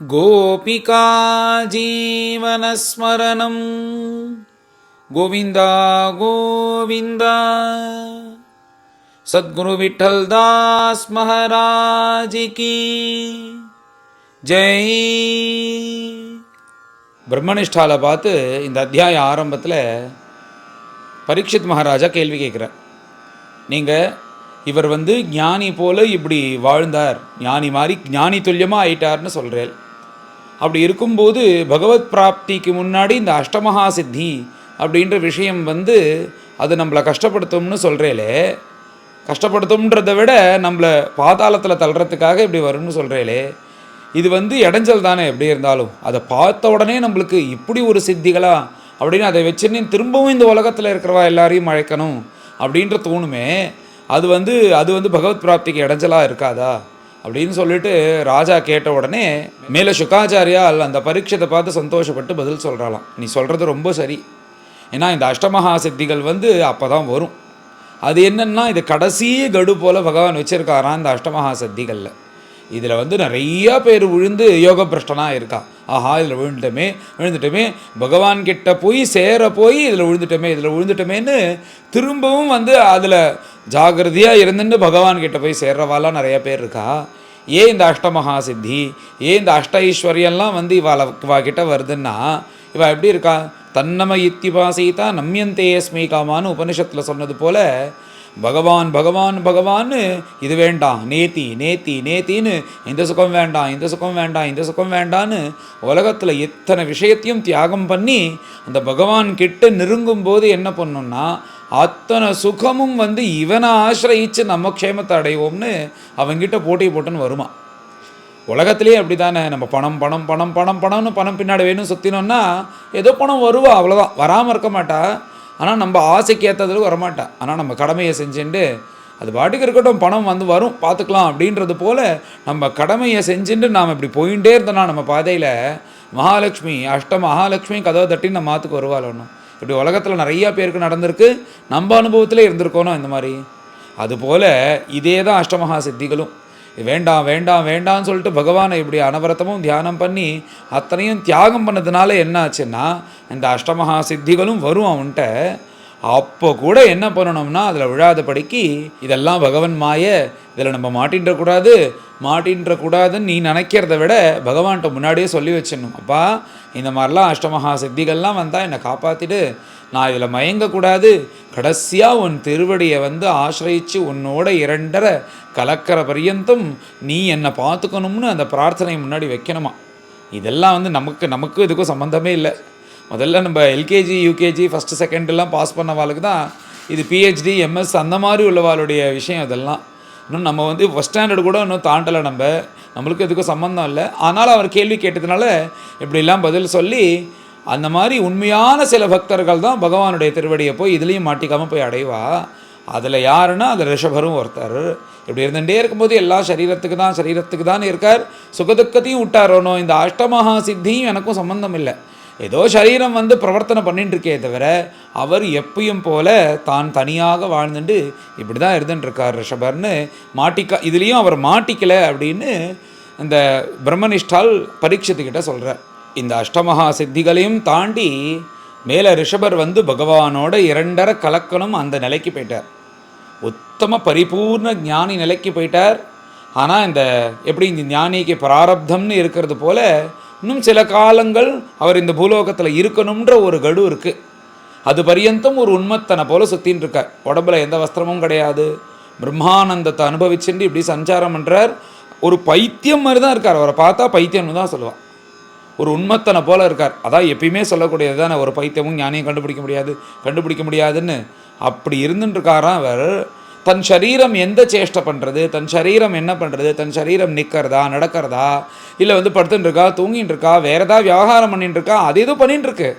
गोपिका जीवनस्मरणं गोविन्दा गोविन्दा सद्गुरु विठल दास महाराज की जय. பிரம்மனிஷ்டால பார்த்து இந்த அத்தியாய ஆரம்பத்தில் பரீட்சித் மகாராஜா கேள்வி கேட்குறார். நீங்கள் இவர் ஞானி போல இப்படி வாழ்ந்தார், ஞானி மாதிரி ஞானி துல்லியமாக ஆயிட்டார்னு சொல்கிறேன். அப்படி இருக்கும்போது பகவத் பிராப்திக்கு முன்னாடி இந்த அஷ்டமகா சித்தி அப்படின்ற விஷயம் அது நம்மளை கஷ்டப்படுத்தும்னு சொல்கிறேலே. கஷ்டப்படுத்தும்ன்றதை விட நம்மளை பாதாளத்தில் தள்ளுறதுக்காக இப்படி வரும்னு சொல்கிறேலே. இது இடைஞ்சல் தானே. எப்படி இருந்தாலும் அதை பார்த்த உடனே நம்மளுக்கு இப்படி ஒரு சித்திகளா அப்படின்னு அதை வச்சுன்னு திரும்பவும் இந்த உலகத்தில் இருக்கிறவா எல்லாரையும் அழைக்கணும் அப்படின்ற தோணுமே. அது பகவத் பிராப்திக்கு இடைஞ்சலாக இருக்காதா அப்படின்னு சொல்லிட்டு ராஜா கேட்ட உடனே மேலே சுகாச்சாரியால் அந்த பரீட்சத்தை பார்த்து சந்தோஷப்பட்டு பதில் சொல்கிறாளாம். நீ சொல்கிறது ரொம்ப சரி. ஏன்னா இந்த அஷ்டமகா சித்திகள் அப்போ தான் வரும். அது என்னென்னா இது கடைசி கடு போல் பகவான் வச்சுருக்காரான் இந்த அஷ்டமகா சித்திகளில். இதில் நிறையா பேர் விழுந்து யோக பிரஷ்டனாக இருக்கா. ஆஹா, இதில் விழுந்துட்டோமே பகவான் கிட்ட போய் இதில் விழுந்துட்டோமேன்னு திரும்பவும் அதில் ஜாகிரதையாக இருந்துட்டு பகவான் கிட்ட போய் சேர்றவாலாம் நிறைய பேர் இருக்கா. ஏன் இந்த அஷ்டமகா சித்தி, ஏன் இந்த அஷ்ட ஐஸ்வர்யெல்லாம் இவா கிட்ட வருதுன்னா, இவள் எப்படி இருக்கா? தன்னம இத்திபாசீதா நம்யந்தே அஸ்மி காமான்னு உபனிஷத்தில் சொன்னது போல் பகவான் பகவான் பகவான்னு இது வேண்டாம், நேத்தின்னு இந்த சுகம் வேண்டாம், இந்த சுகம் வேண்டாம், இந்த சுகம் வேண்டான்னு உலகத்தில் எத்தனை விஷயத்தையும் தியாகம் பண்ணி அந்த பகவான் கிட்ட நெருங்கும்போது என்ன பண்ணணும்னா அத்தனை சுகமும் இவனை ஆசிரயித்து நம்ம க்ஷேமத்தை அடைவோம்னு அவங்கிட்ட போட்டி போட்டுன்னு வருமா. உலகத்துலேயே அப்படி தானே. நம்ம பணம் பணம் பணம் பணம் பணம்னு பணம் பின்னாடி வேணும் சுற்றினோன்னா ஏதோ பணம் வருவா, அவ்வளோதான். வராமல் இருக்க மாட்டா. ஆனால் நம்ம ஆசைக்கு ஏற்றதுக்கு வரமாட்டா. ஆனால் நம்ம கடமையை செஞ்சுட்டு அது பாட்டுக்கு இருக்கட்டும், பணம் வரும் பார்த்துக்கலாம் அப்படின்றது போல் நம்ம கடமையை செஞ்சுட்டு நாம் இப்படி போயிட்டே இருந்தோன்னா நம்ம பாதையில் மகாலட்சுமி மகாலட்சுமி கதவை தட்டின்னு நம்ம மாற்றுக்கு வருவாள். ஒன்றும் இப்படி உலகத்தில் நிறையா பேருக்கு நடந்திருக்கு, நம்ம அனுபவத்தில் இருந்திருக்கோனோ இந்த மாதிரி. அதுபோல் இதே தான் அஷ்டமகா சித்திகளும். வேண்டாம் வேண்டாம் வேண்டாம்னு சொல்லிட்டு பகவானை இப்படி அனவரத்தமும் தியானம் பண்ணி அத்தனையும் தியாகம் பண்ணதுனால என்ன ஆச்சுன்னா இந்த அஷ்டமகா சித்திகளும் வரும் அவன்கிட்ட. அப்போ கூட என்ன பண்ணணும்னா அதில் விழாதபடிக்கு இதெல்லாம் பகவன் மாய, இதில் நம்ம மாட்டின்றக்கூடாதுன்னு நீ நினைக்கிறத விட பகவான்கிட்ட முன்னாடியே சொல்லி வச்சிடணும். அப்பா, இந்த மாதிரிலாம் அஷ்டமகா சித்திகள்லாம் வந்தால் என்னை காப்பாற்றிட்டு, நான் இதில் மயங்கக்கூடாது, கடைசியாக உன் திருவடியை ஆசிரயித்து உன்னோட இரண்டரை கலக்கிற பரியந்தம் நீ என்னை பார்த்துக்கணும்னு அந்த பிரார்த்தனை முன்னாடி வைக்கணுமா. இதெல்லாம் நமக்கு இதுக்கும் சம்மந்தமே இல்லை. முதல்ல நம்ம எல்கேஜி யூகேஜி ஃபஸ்ட்டு செகண்டெல்லாம் பாஸ் பண்ணவாளுக்கு தான் இது பிஹெச்டி எம்எஸ் அந்த மாதிரி உள்ளவாளுடைய விஷயம். இதெல்லாம் இன்னும் நம்ம ஃபஸ்ட் ஸ்டாண்டர்டு கூட இன்னும் தாண்டலை. நம்மளுக்கு எதுக்கும் சம்மந்தம் இல்லை. ஆனால் அவர் கேள்வி கேட்டதுனால இப்படிலாம் பதில் சொல்லி அந்த மாதிரி உண்மையான சில பக்தர்கள் தான் பகவானுடைய திருவடியை போய் இதுலேயும் மாட்டிக்காமல் போய் அடைவா. அதில் யாருன்னா அது ரிஷபரும் ஒருத்தர். இப்படி இருந்துகிட்டே இருக்கும்போது எல்லா சரீரத்துக்கு தான் இருக்கார். சுகதுக்கத்தையும் விட்டாரோனோ. இந்த அஷ்டமகா சித்தியும் எனக்கும் சம்மந்தம் இல்லை. ஏதோ சரீரம் பிரவர்த்தனை பண்ணிட்டு இருக்கே தவிர அவர் எப்பயும் போல தான் தனியாக வாழ்ந்துட்டு இப்படி தான் இருந்துட்டுருக்கார் ரிஷபர்னு இதுலேயும் அவர் மாட்டிக்கலை அப்படின்னு இந்த பிரம்மனிஷ்டால் பரீட்சித்துக்கிட்ட சொல்கிறார். இந்த அஷ்டமகா சித்திகளையும் தாண்டி மேலே ரிஷபர் பகவானோட இரண்டரை கலக்கணும் அந்த நிலைக்கு போயிட்டார். உத்தம பரிபூர்ண ஞானி நிலைக்கு போயிட்டார். ஆனால் இந்த எப்படி இந்த ஞானிக்கு பிராரப்தம்னு இருக்கிறது போல் இன்னும் சில காலங்கள் அவர் இந்த பூலோகத்தில் இருக்கணுன்ற ஒரு கடு இருக்குது. அது பரியந்தம் ஒரு உண்மத்தனை போல் சுற்றின்னு இருக்கார். உடம்புல எந்த வஸ்திரமும் கிடையாது. பிரம்மானந்தத்தை அனுபவிச்சுட்டு இப்படி சஞ்சாரம் பண்ணுறார். ஒரு பைத்தியம் மாதிரி தான் இருக்கார். அவரை பார்த்தா பைத்தியம்னு தான் சொல்லுவாள். ஒரு உண்மத்தனை போல் இருக்கார். அதான் எப்பயுமே சொல்லக்கூடியது தானே, ஒரு பைத்தியமும் ஞானியும் கண்டுபிடிக்க முடியாதுன்னு. அப்படி இருந்துட்டுருக்காராம் அவர். தன் சரீரம் எந்த சேஷ்டை பண்ணுறது, தன் சரீரம் என்ன பண்ணுறது, தன் சரீரம் நிற்கிறதா நடக்கிறதா, இல்லை படுத்துட்டு இருக்கா, தூங்கின்னு இருக்கா, வேறு ஏதாவது விவகாரம் பண்ணிட்டு இருக்கா, அது எதுவும் பண்ணிட்டு இருக்கு.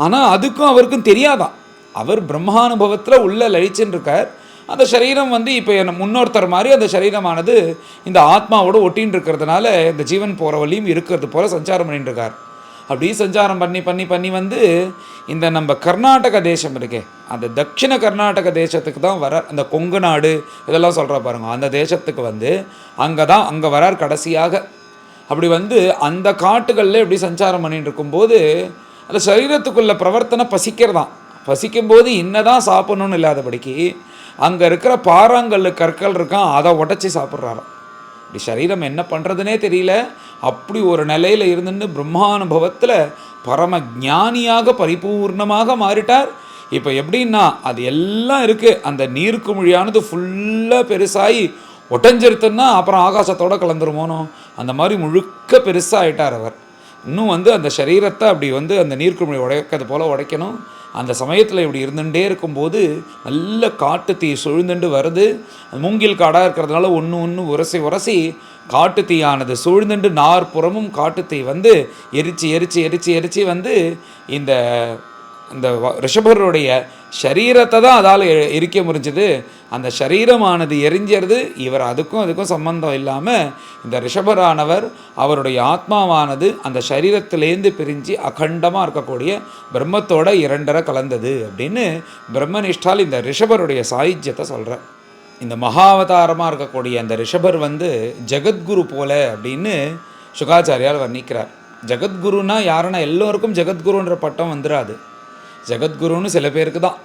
ஆனால் அதுக்கும் அவருக்கும் தெரியாதான். அவர் பிரம்மானுபவத்தில் உள்ள லயிச்சுன்னு இருக்கார். அந்த சரீரம் இப்போ முன்னொருத்தர் மாதிரி அந்த சரீரமானது இந்த ஆத்மாவோட ஒட்டின்னு இருக்கிறதுனால இந்த ஜீவன் போகிற வழியும் இருக்கிறது போல் சஞ்சாரம் பண்ணிட்டு இருக்கார். அப்படி சஞ்சாரம் பண்ணி இந்த நம்ம கர்நாடக தேசம் இருக்கே, அந்த தட்சிண கர்நாடக தேசத்துக்கு தான் வரார். அந்த கொங்கு நாடு இதெல்லாம் சொல்கிற பாருங்க, அந்த தேசத்துக்கு அங்கே வரார் கடைசியாக. அப்படி வந்து அந்த காட்டுகளில் இப்படி சஞ்சாரம் பண்ணிட்டு இருக்கும்போது அந்த சரீரத்துக்குள்ள பிரவர்த்தனை பசிக்கிறதான். பசிக்கும்போது இன்னதான் சாப்பிடணும்னு இல்லாதபடிக்கு அங்கே இருக்கிற பாறாங்கல் கற்கள் இருக்கான், அதை உடச்சி சாப்பிட்றாராம். இப்படி சரீரம் என்ன பண்ணுறதுனே தெரியல. அப்படி ஒரு நிலையில் இருந்துன்னு பிரம்மானுபவத்தில் பரம ஞானியாக பரிபூர்ணமாக மாறிட்டார். இப்போ எப்படின்னா அது எல்லாம் இருக்குது, அந்த நீர்க்குமிழியானது ஃபுல்லாக பெருசாகி ஒட்டஞ்சிருத்துன்னா அப்புறம் ஆகாசத்தோடு கலந்துருமோனோ அந்த மாதிரி முழுக்க பெருசாக ஆகிட்டார் அவர். இன்னும் வந்து அந்த சரீரத்தை அப்படி வந்து அந்த நீர்க்குமிழி உடைக்கிறது போல் உடைக்கணும். அந்த சமயத்தில் இப்படி இருந்துகிட்டே இருக்கும்போது நல்ல காட்டு தீ சூழ்ந்துண்டு வருது. அது மூங்கில் காடாக இருக்கிறதுனால ஒன்று உரசி உரசி காட்டு தீயானது சூழ்ந்துண்டு நாற்புறமும் காட்டு தீ வந்து எரிச்சு எரிச்சு எரிச்சு எரிச்சு வந்து இந்த இந்த ரிஷபருடைய சரீரத்தை தான் அதால் எரிக்க முடிஞ்சது. அந்த சரீரமானது எரிஞ்சது. இவர் அதுக்கும் சம்பந்தம் இல்லாமல் இந்த ரிஷபரானவர் அவருடைய ஆத்மாவானது அந்த சரீரத்திலேருந்து பிரிஞ்சு அகண்டமாக இருக்கக்கூடிய பிரம்மத்தோட இரண்டரை கலந்தது அப்படின்னு பிரம்மனிஷ்டால் இந்த ரிஷபருடைய சாயுஜ்யத்தை சொல்கிறார். இந்த மகாவதாரமாக இருக்கக்கூடிய அந்த ரிஷபர் வந்து ஜெகத்குரு போல அப்படின்னு சுகாச்சாரியால் வர்ணிக்கிறார். ஜெகத்குருன்னா யாருன்னா எல்லோருக்கும் ஜெகத்குருன்ற பட்டம் வந்துடாது. ஜெகத்குருன்னு சில பேருக்கு தான்.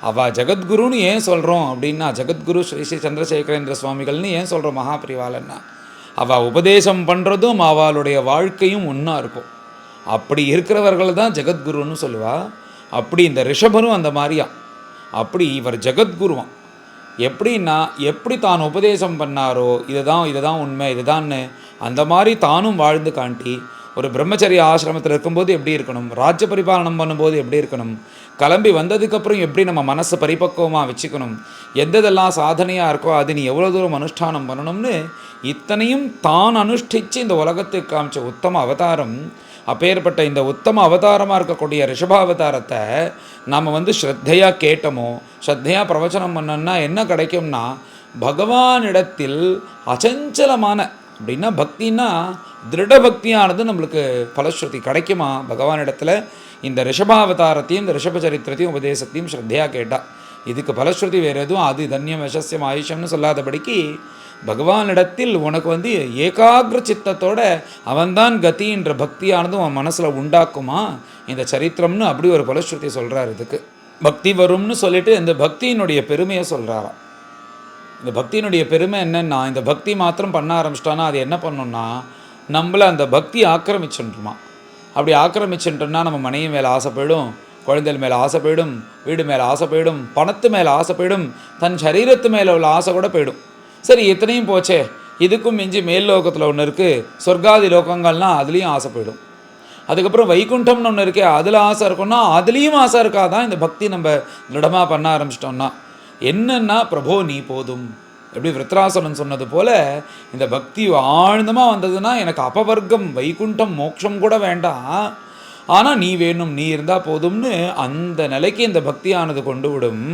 அவள் ஜெகத்குருன்னு ஏன் சொல்கிறோம் அப்படின்னா, ஜெகத்குரு ஸ்ரீ ஸ்ரீ சந்திரசேகரேந்திர சுவாமிகள்னு ஏன் சொல்கிறோம் மகாபிரிவாலன்னா, அவள் உபதேசம் பண்ணுறதும் அவளுடைய வாழ்க்கையும் ஒன்றா இருக்கும். அப்படி இருக்கிறவர்கள் தான் ஜெகத்குருன்னு சொல்லுவாள். அப்படி இந்த ரிஷபரும் அந்த மாதிரியா. அப்படி இவர் ஜெகத்குருவான். எப்படின்னா எப்படி தான் உபதேசம் பண்ணாரோ இதுதான் உண்மை இதுதான்னு அந்த மாதிரி தானும் வாழ்ந்து காட்டி ஒரு பிரம்மச்சரிய ஆசிரமத்தில் இருக்கும்போது எப்படி இருக்கணும், ராஜ்ய பரிபாலனம் பண்ணும்போது எப்படி இருக்கணும், கிளம்பி வந்ததுக்கப்புறம் எப்படி நம்ம மனசை பரிபக்குவமாக வச்சுக்கணும், எந்தெல்லாம் சாதனையாக இருக்கோ அது நீ எவ்வளோ தூரம் அனுஷ்டானம் பண்ணணும்னு இத்தனையும் தான் அனுஷ்டித்து இந்த உலகத்துக்கு காமிச்ச உத்தம அவதாரம். அப்பேற்பட்ட இந்த உத்தம அவதாரமாக இருக்கக்கூடிய ரிஷபாவதாரத்தை நாம் வந்து ஸ்ரத்தையாக கேட்டோமோ, ஸ்ரத்தையாக பிரவச்சனம் பண்ணோன்னா என்ன கிடைக்கும்னா, பகவானிடத்தில் அச்சஞ்சலமான அப்படின்னா பக்தின்னா திருட பக்தியானது நம்மளுக்கு பலஸ்ருதி கிடைக்குமா பகவானிடத்தில். இந்த ரிஷபாவதாரத்தையும் இந்த ரிஷப சரித்திரத்தையும் உபதேசத்தையும் ஸ்ரத்தையாக கேட்டால் இதுக்கு பலஸ்ருதி வேறு எதுவும் அது தன்யம் யசஸ்யம் ஆயுஷம்னு சொல்லாதபடிக்கு பகவானிடத்தில் உனக்கு வந்து ஏகாகிர சித்தத்தோட அவன்தான் கத்தின்ற பக்தியானது உன் மனசில் உண்டாக்குமா இந்த சரித்திரம்னு அப்படி ஒரு பலஸ்ருதி சொல்கிறார். இதுக்கு பக்தி வரும்னு சொல்லிட்டு இந்த பக்தியினுடைய பெருமையை சொல்கிறாராம். இந்த பக்தியினுடைய பெருமை என்னென்னா, இந்த பக்தி மாத்திரம் பண்ண ஆரம்பிச்சிட்டான்னா அது என்ன பண்ணணும்னா நம்மளை அந்த பக்தி ஆக்கிரமிச்சுட்டுருமா. அப்படி ஆக்கிரமிச்சுட்டோம்னா நம்ம மனைவி மேலே ஆசை போயிடும், குழந்தைகள் மேலே ஆசை போயிடும், வீடு மேலே ஆசை போயிடும், பணத்து மேலே ஆசை போயிடும், தன் சரீரத்து மேலே உள்ள ஆசை கூட போயிடும். சரி இத்தனையும் போச்சே, இதுக்கும் மிஞ்சி மேல் லோகத்தில் ஒன்று இருக்குது, சொர்க்காதி லோகங்கள்னால் அதுலேயும் ஆசை போயிடும். அதுக்கப்புறம் வைகுண்டம்னு ஒன்று இருக்கே அதில் ஆசை இருக்குன்னா அதுலேயும் ஆசை இருக்காதான் இந்த பக்தி நம்ம திடமாக பண்ண ஆரம்பிச்சிட்டோம்னா. என்னன்னா பிரபோ நீ போதும், எப்படி விருத்ராசனன் சொன்னது போல் இந்த பக்தி ஆழ்ந்தமாக வந்ததுன்னா எனக்கு அபவர்க்கம் வைகுண்டம் மோட்சம் கூட வேண்டாம், ஆனால் நீ வேணும், நீ இருந்தால் போதும்னு அந்த நிலைக்கு இந்த பக்தியானது கொண்டு விடும்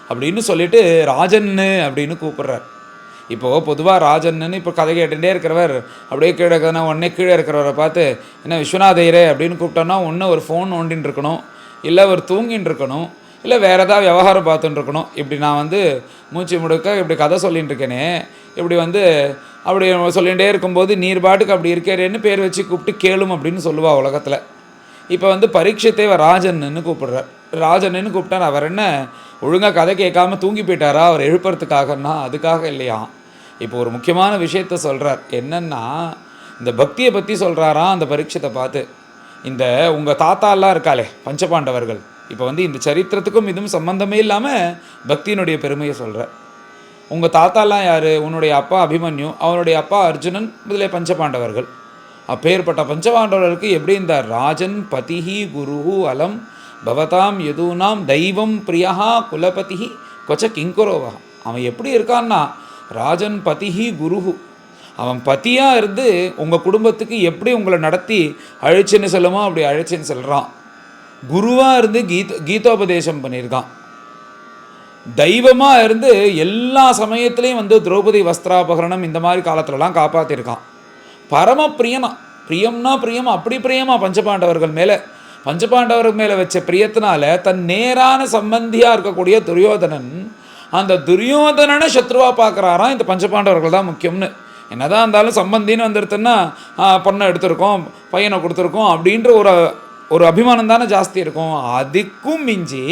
அப்படின்னு சொல்லிட்டு ராஜன்னு அப்படின்னு கூப்பிட்றார். இப்போது பொதுவாக ராஜன்னு இப்போ கதை கேட்டுகிட்டே இருக்கிறவர் அப்படியே கீழே இருக்கிறனா உடனே கீழே இருக்கிறவரை பார்த்து என்ன விஸ்வநாதையரே அப்படின்னு கூப்பிட்டோன்னா ஒன்று ஒரு ஃபோன் நோண்டின்னு இருக்கணும், இல்லை ஒரு தூங்கின்னு இருக்கணும், இல்லை வேறு ஏதாவது விவகாரம் பார்த்துட்டு இருக்கணும். இப்படி நான் வந்து மூச்சு முடுக்க இப்படி கதை சொல்லிகிட்டு இருக்கேனே, இப்படி வந்து அப்படி சொல்லிகிட்டே இருக்கும்போது நீர் பாட்டுக்கு அப்படி இருக்கிறேன்னு பேர் வச்சு கூப்பிட்டு கேளும் அப்படின்னு சொல்லுவாள் உலகத்தில். இப்போ வந்து பரீட்சித்தை ராஜன்னு கூப்பிடுறார். ராஜன்னு கூப்பிட்டார். அவர் என்ன ஒழுங்காக கதை கேட்காம தூங்கி போயிட்டாரா அவர் எழுப்புறதுக்காகன்னா? அதுக்காக இல்லையா. இப்போ ஒரு முக்கியமான விஷயத்த சொல்கிறார். என்னென்னா இந்த பக்தியை பற்றி சொல்கிறாராம் அந்த பரீட்சத்தை பார்த்து. இந்த உங்கள் தாத்தாலாம் இருக்காளே பஞ்சபாண்டவர்கள், இப்போ வந்து இந்த சரித்திரத்துக்கும் இதுவும் சம்பந்தமே இல்லாமல் பக்தியினுடைய பெருமையை சொல்கிறார். உங்கள் தாத்தாலாம் யார்? உன்னுடைய அப்பா அபிமன்யு, அவனுடைய அப்பா அர்ஜுனன், முதலே பஞ்சபாண்டவர்கள். அப்பேற்பட்ட பஞ்சபாண்டவர்களுக்கு எப்படி இந்த ராஜன் பதிஹி குருஹு அலம் பவதாம் யதூனாம் தெய்வம் பிரியா குலபதிஹி கொச்ச கிங்குரோவா. அவன் எப்படி இருக்கான்னா ராஜன் பதிஹி குருஹு, அவன் பத்தியாக இருந்து உங்கள் குடும்பத்துக்கு எப்படி உங்களை நடத்தி அழைச்சின்னு சொல்லுமோ அப்படி அழைச்சின்னு சொல்கிறான். குருவாக இருந்து கீதோபதேசம் பண்ணியிருக்கான். தெய்வமாக இருந்து எல்லா சமயத்துலேயும் வந்து திரௌபதி வஸ்திராபகரணம் இந்த மாதிரி காலத்துலலாம் காப்பாற்றிருக்கான். பரம பிரியனா, பிரியம்னா பிரியம், அப்படி பிரியமா பஞ்சபாண்டவர்கள் மேலே, பஞ்சபாண்டவர்கள் மேலே வச்ச பிரியத்தினால தன் நேரான சம்பந்தியாக இருக்கக்கூடிய துரியோதனன் அந்த துரியோதனனை சத்ருவா பார்க்குறாராம். இந்த பஞ்சபாண்டவர்கள் தான் முக்கியம்னு என்னதான் இருந்தாலும் சம்பந்தின்னு வந்துடுதுன்னா பொண்ணை எடுத்திருக்கோம், பையனை கொடுத்துருக்கோம் அப்படின்ற ஒரு அபிமானம் தானே ஜாஸ்தி இருக்கும். அதுக்கும் மிஞ்சி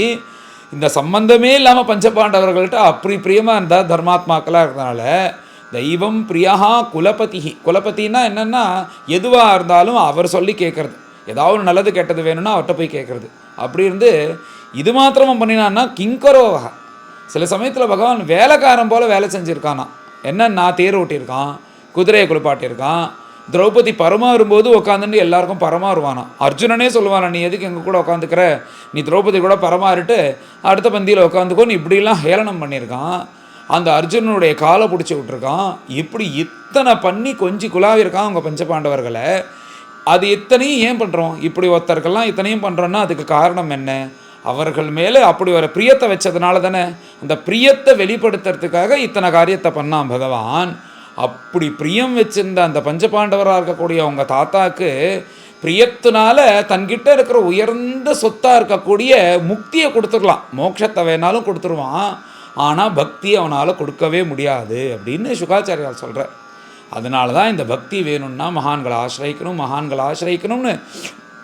இந்த சம்பந்தமே இல்லாமல் பஞ்சபாண்டவர்கள்ட்ட அப்படி பிரியமாக இருந்தால் தர்மாத்மாக்களாக இருந்தனால தெய்வம் பிரியா குலபதி. குலபதினா என்னென்னா எதுவாக இருந்தாலும் அவர் சொல்லி கேட்குறது, ஏதாவது ஒரு நல்லது கெட்டது வேணும்னா அவர்கிட்ட போய் கேட்குறது. அப்படி இருந்து இது மாத்திரமும் பண்ணினான்னா கிங்கரோவகா. சில சமயத்தில் பகவான் வேலைக்காரன் போல் வேலை செஞ்சுருக்கானா. என்னன்னா தேர் ஓட்டியிருக்கான், குதிரையை குளிப்பாட்டியிருக்கான். திரௌபதி பரமாறும்போது உட்காந்துட்டு எல்லாருக்கும் பரமாறுவானா. அர்ஜுனனே சொல்லுவானா, நீ எதுக்கு எங்கள் கூட உட்காந்துக்கிற, நீ திரௌபதி கூட பரமாறிட்டு அடுத்த பந்தியில் உட்காந்துக்கோன்னு இப்படிலாம் ஹேளனம் பண்ணியிருக்கான். அந்த அர்ஜுனனுடைய காலை பிடிச்சி விட்டுருக்கான். இப்படி இத்தனை பண்ணி கொஞ்சி குலாவிருக்கான் அவங்க பஞ்சபாண்டவர்களை. அது இத்தனையும் ஏன் பண்ணுறோம்? இப்படி ஒருத்தருக்கெல்லாம் இத்தனையும் பண்ணுறோன்னா அதுக்கு காரணம் என்ன? அவர்கள் மேலே அப்படி ஒரு பிரியத்தை வச்சதுனால தானே. அந்த பிரியத்தை வெளிப்படுத்துறதுக்காக இத்தனை காரியத்தை பண்ணான் பகவான். அப்படி பிரியம் வச்சிருந்த அந்த பஞ்சபாண்டவராக இருக்கக்கூடிய அவங்க தாத்தாக்கு பிரியத்தினால தன்கிட்ட இருக்கிற உயர்ந்த சொத்தாக இருக்கக்கூடிய முக்தியை கொடுத்துடலாம், மோட்சத்தை வேணாலும் கொடுத்துருவான். ஆனால் பக்தி அவனால் கொடுக்கவே முடியாது அப்படின்னு சுகாச்சாரியால் சொல்கிறார். அதனால தான் இந்த பக்தி வேணும்னா மகான்களை ஆசிரியக்கணும், மகான்களை ஆசிரியக்கணும்னு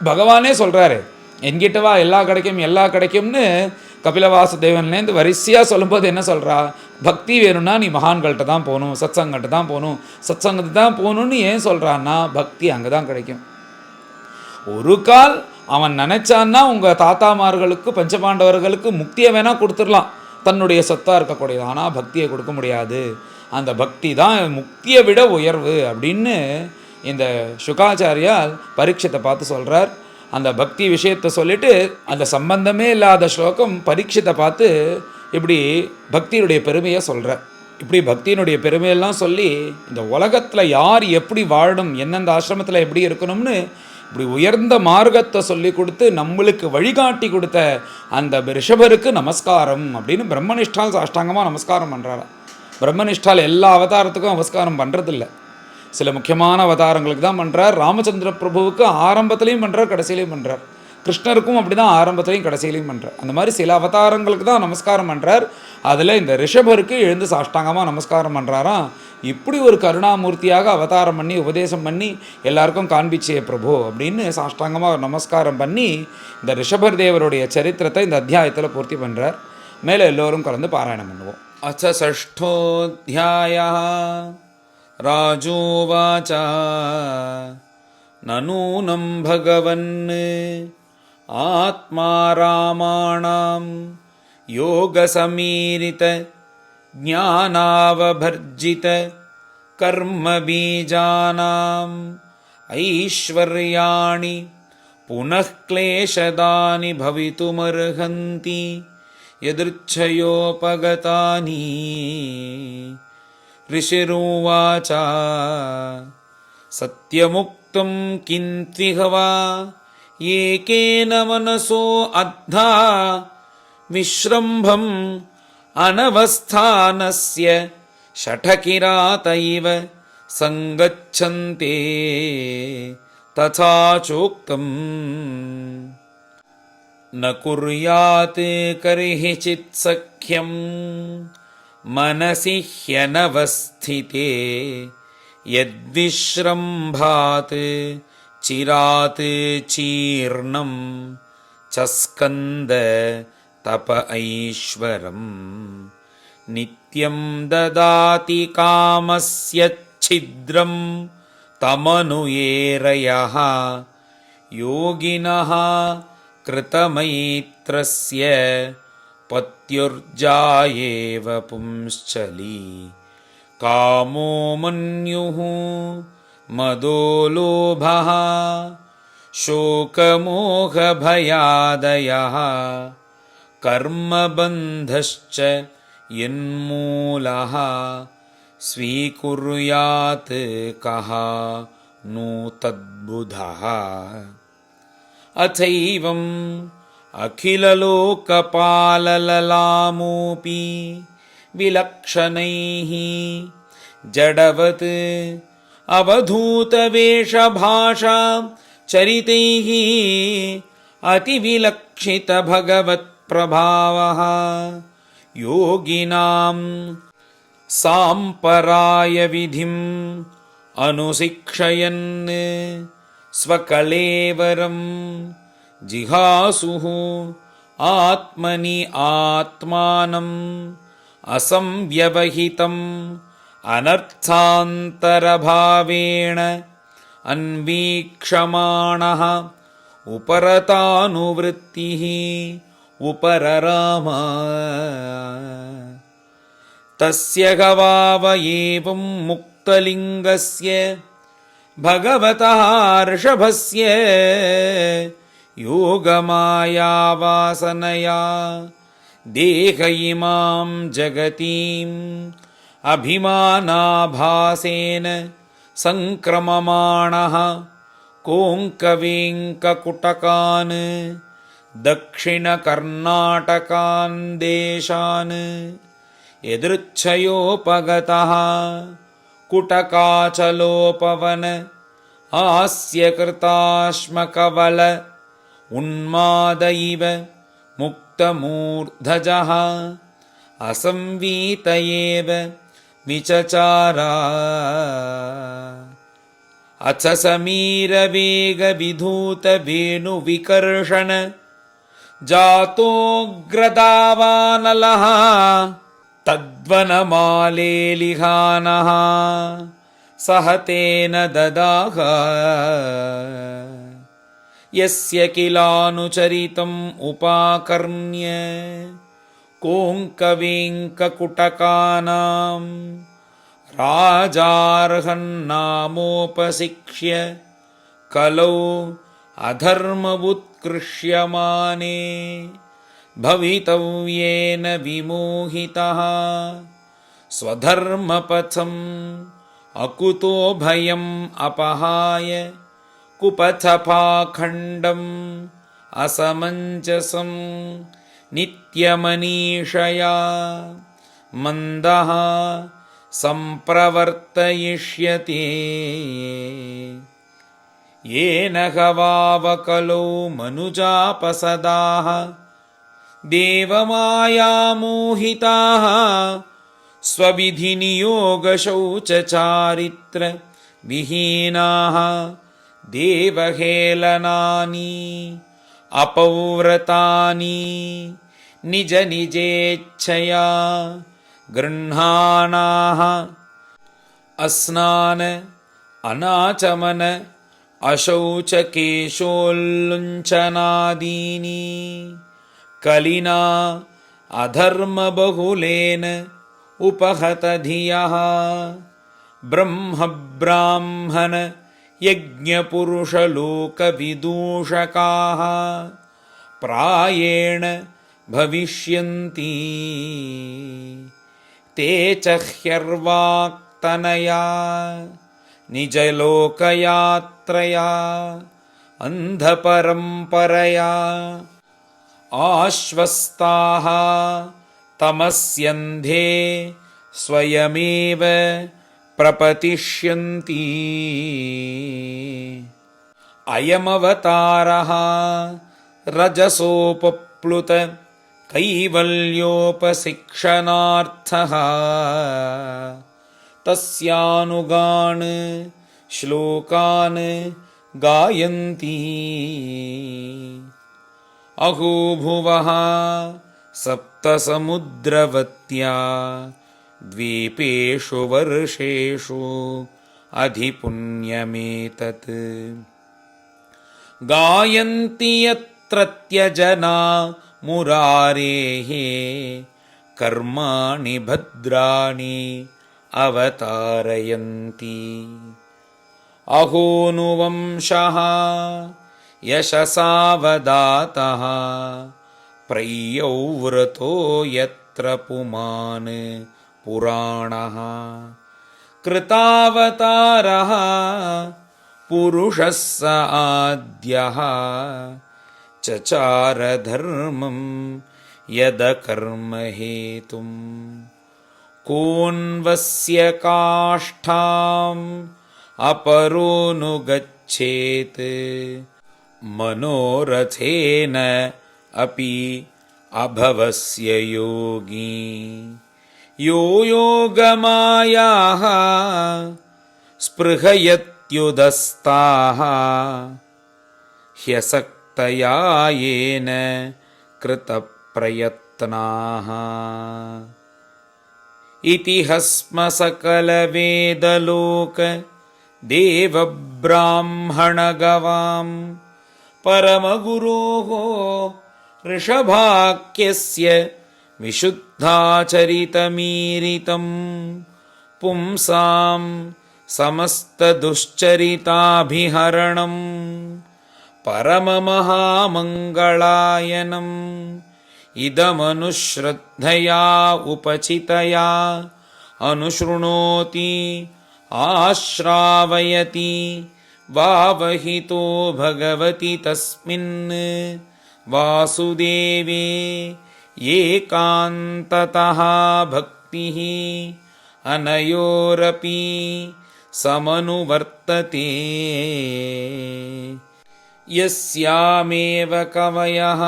பகவானே சொல்கிறாரு. என்கிட்டவா எல்லா கிடைக்கும்னு கபிலவாசுதேவன்லேருந்து வரிசையாக சொல்லும்போது என்ன சொல்கிறா? பக்தி வேணும்னா நீ மகான்கள்கிட்ட தான் போகணும், சத்சங்கள்கிட்ட தான் போகணும், சத்சங்கத்தை தான் போகணுன்னு ஏன் சொல்கிறான்னா பக்தி அங்கே தான் கிடைக்கும். ஒரு கால் அவன் நினச்சான்னா உங்கள் தாத்தாமார்களுக்கு பஞ்சபாண்டவர்களுக்கு முக்தியை வேணால் கொடுத்துடலாம், தன்னுடைய சொத்தாக இருக்கக்கூடியது. ஆனால் பக்தியை கொடுக்க முடியாது. அந்த பக்தி தான் முக்தியை விட உயர்வு அப்படின்னு இந்த சுகாச்சாரியால் பரீட்சத்தை பார்த்து சொல்கிறார். அந்த பக்தி விஷயத்தை சொல்லிவிட்டு அந்த சம்பந்தமே இல்லாத ஸ்லோகம் பரீட்சத்தை பார்த்து இப்படி பக்தியினுடைய பெருமையை சொல்கிறார். இப்படி பக்தியினுடைய பெருமையெல்லாம் சொல்லி இந்த உலகத்தில் யார் எப்படி வாழணும், எந்தெந்த ஆசிரமத்தில் எப்படி இருக்கணும்னு இப்படி உயர்ந்த மார்க்கத்தை சொல்லி கொடுத்து நம்மளுக்கு வழிகாட்டி கொடுத்த அந்த ரிஷபருக்கு நமஸ்காரம் அப்படின்னு பிரம்மனிஷ்டால் சாஷ்டாங்கமாக நமஸ்காரம் பண்ணுறாரா. பிரம்மனிஷ்டால் எல்லா அவதாரத்துக்கும் நமஸ்காரம் பண்ணுறதில்ல, சில முக்கியமான அவதாரங்களுக்கு தான் பண்ணுறார். ராமச்சந்திர பிரபுவுக்கு ஆரம்பத்துலேயும் பண்ணுறார், கடைசியிலையும் பண்ணுறார். கிருஷ்ணருக்கும் அப்படி தான் ஆரம்பத்துலேயும் கடைசியிலையும் பண்ணுறார். அந்த மாதிரி சில அவதாரங்களுக்கு தான் நமஸ்காரம் பண்ணுறார். அதில் இந்த ரிஷபருக்கு எழுந்து சாஷ்டாங்கமாக நமஸ்காரம் பண்ணுறாராம். இப்படி ஒரு கருணாமூர்த்தியாக அவதாரம் பண்ணி உபதேசம் பண்ணி எல்லாருக்கும் காண்பிச்சே பிரபு அப்படின்னு சாஷ்டாங்கமாக நமஸ்காரம் பண்ணி இந்த ரிஷபர் தேவருடைய சரித்திரத்தை இந்த அத்தியாயத்தில் பூர்த்தி பண்ணுறார். மேலே எல்லோரும் கலந்து பாராயணம் பண்ணுவோம். அச்ச ஷஷ்டோத்யாய ராஜோவாச்ச நனூனம் பகவன் ஆத்மா ராமாணாம் யோகசமீரித ஞானாவபர்ஜித கர்ம பீஜானாம் ஐஸ்வர்யாணி புனః க்லேஷதானி பவிதுமர்ஹந்தி யதிர்ச்சயோபகதானி. ரிஷிருவாச்ச சத்யமுக்தம் கிந்த்விஹவா ஏகேன மனசோ அத்தா விஸ்ரம்பம் அனவஸ்தானஸ்ய ஷடகிராதைவ சங்கச்சந்தே ததா சோக்தம். ந குர்யாத் கர்ஹிசித் சக்யம் மனசி ஹ்யனவஸ்திதே யத்விஸ்ரம்பாத் சிராத் சீர்ணம் சஸ்கந்த தப ஐஸ்வரம் நித்யம் ததாதி காமஸ்ய சித்ரம் தமனுயேரயः யோகினः கிருதமைத்ரஸ்ய பத்யுர்ஜாயேவ பும்ஸ்சலி காமோ மன்யுः மதோ லோபः சோகமோகபயாதயः கர்மபந்தஸ்ச யன்மூலः ஸ்வீகுர்யாத் கஹ நூ தத்புதः. அதைவம் அகிலலோகபாலலலாமோபி விலக்ஷணைः ஜடவத் அவதூதவேஷபாஷா சரிதைः அதிவிலக்ஷித பகவத் பிரபாவः யோகினாம் சாம்பராய விதிம் அனுசிக்ஷயன் ஸ்வகலேவரம் ஜிஹாசுஹு ஆத்மனி ஆத்மானம் அசம்யவஹிதம் அனர்த்தாந்தரபாவேண அன்வீக்ஷமாணः உபரதானுவృத்திः உபரராமா தஸ்ய கவாவ ஏவம் முக்தலிங்கஸ்ய பகவதः ரிஷபஸ்ய யோகமாயாவாசனயா தேக இமாம் ஜகதீம் அபிமானாபாசேன சங்கிரமமாணः கோங்கவேங்ககுட்டகான் தக்ஷிணகர்நாடகான் தேசான் எதிருச்சயோபகதः குட்டகாச்சலோபவன ஆஸ்யகிருதாஸ்மகவல உன்மாத இவ முக்தமூர்தஜः அசம்வீத ஏவ விசசாரா அச்ச சமீரவேக விதூத வேணு விகர்ஷண ஜாதோக்ரதாவானலः தத்வனமாலேலிஹானः சஹதேன ததாக யஸ்ய கிலானுசரிதம் உபாகர்ண்ய கோங்கவேங்ககுட்டகானாம் ராஜார்ஹன்னாமோபசிக்ஷ்ய கலௌ அதர்மவுத்கிருஷ்யமானே பவிதவ்யேன விமோஹிதः ஸ்வதர்மபதம் அகுதோ பயம் அபஹாய குபதபாகண்டம் அசமஞ்சசம் நித்யமனீஷயா மந்தः சம்பிரவர்த்தயிஷ்யதே येन गवावकलो मनुजापसदाः देवमायामोहिताः स्वविधिनियोगशौचचारित्रविहीनाः देवहेलनानि अपौव्रतानि निजनिजेच्छया गृह्णानाः अस्नान अनाचमन अशौचकेशोल्लुञ्चनादीनि कलिना अधर्मबहुलेन उपहतधियः ब्रह्मब्राह्मण यज्ञपुरुषलोकविदूषकाः प्रायेण भविष्यन्ति ते च ह्यर्वाक्तनया निजलोकयात्रया अन्धपरम्परया आश्वस्ताः तमस्यन्धे स्वयमेव प्रपतिष्यन्ति अयमवतारः रजसोपप्लुत कैवल्योपशिक्षणार्थः तस्यानुगान् श्लोकान् गायन्ति अहो भुवः सप्तसमुद्रवत्या द्वीपेषु वर्षेषु अधिपुण्यमेतत् गायन्ति यत्रत्य जना मुरारेः कर्माणि भद्राणि अवतारयन्ति अहोनुवंशः यशसावदातः प्रयौव्रतो यत्र पुमान् पुराणः कृतावतारः पुरुषः स आद्यः चचार धर्मं यदकर्महेतुम् कोऽन्वस्य काष्ठाम् अपरोऽनुगच्छेत् मनोरथेन अपि अभवस्य योगी यो योगमायाः स्पृहयत्युदस्ताः ह्यसक्तया येन कृतप्रयत्नाः इति हस्म सकलवेदलोक देवब्राह्मणगवां परमगुरोः ऋषभाख्यस्य विशुद्धाचरितमीरितं पुंसां समस्तदुश्चरिताभिहरणं परममहामङ्गलायनम् इदमनुश्रद्धया उपचितया अनुशृणोति आश्रावयति वावहितो भगवति तस्मिन् वासुदेवे एकान्ततः भक्तिः अनयोरपि समनुवर्तते यस्यामेव कवयः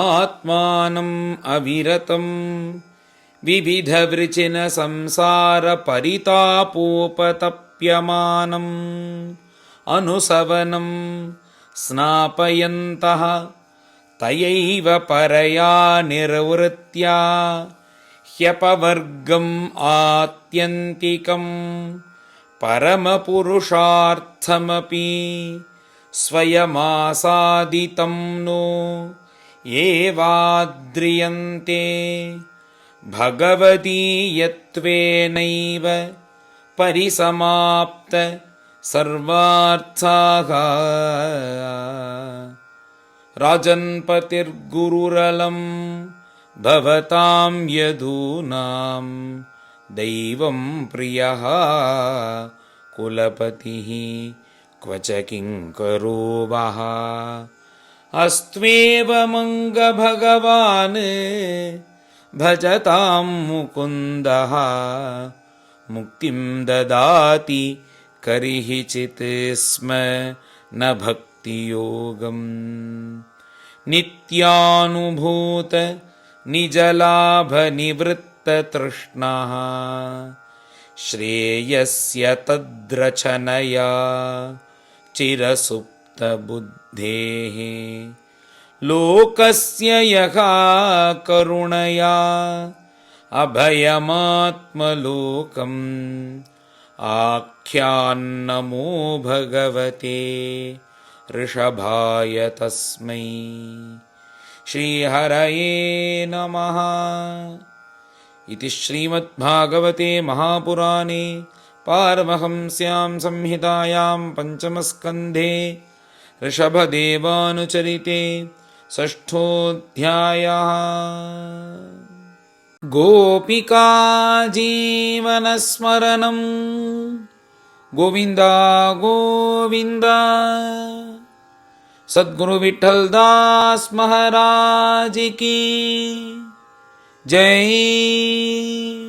आत्मानम् अविरतं विविधवृचिन संसारपरितापोपतप्यमानम् अनुसवनं स्नापयन्तः तयैव परया निर्वृत्या ह्यपवर्गम् आत्यन्तिकं परमपुरुषार्थमपि स्वयमासादितं नो एवाद्रियन्ते भगवदीयत्वेनैव परिसमाप्त सर्वार्थाः राजन्पतिर्गुरुरलं भवतां यदूनां दैवं प्रियः कुलपतिः क्वच किङ्करो वः अस्त्वेवमङ्ग भगवान् भजतां मुकुन्दः मुक्तिं ददाति करिहिचित् स्म न भक्तियोगम् नित्यानुभूत निजलाभनिवृत्ततृष्णः श्रेयस्य तद्रचनया चिरसुप्तबुद्धेः लोकस्य यः करुणया अभयमात्मलोकम् आख्यान्नमो भगवते ऋषभाय तस्मै श्रीहरये नमः। इति श्रीमद्भागवते महापुराणे पारमहंस्यां संहितायां पञ्चमस्कन्धे ऋषभदेवानुचरिते षष्ठोऽध्यायः। गोपिका जीवनस्मरणं गोविन्द गोविन्द। सद्गुरु विठ्ठल दास महाराज की जय।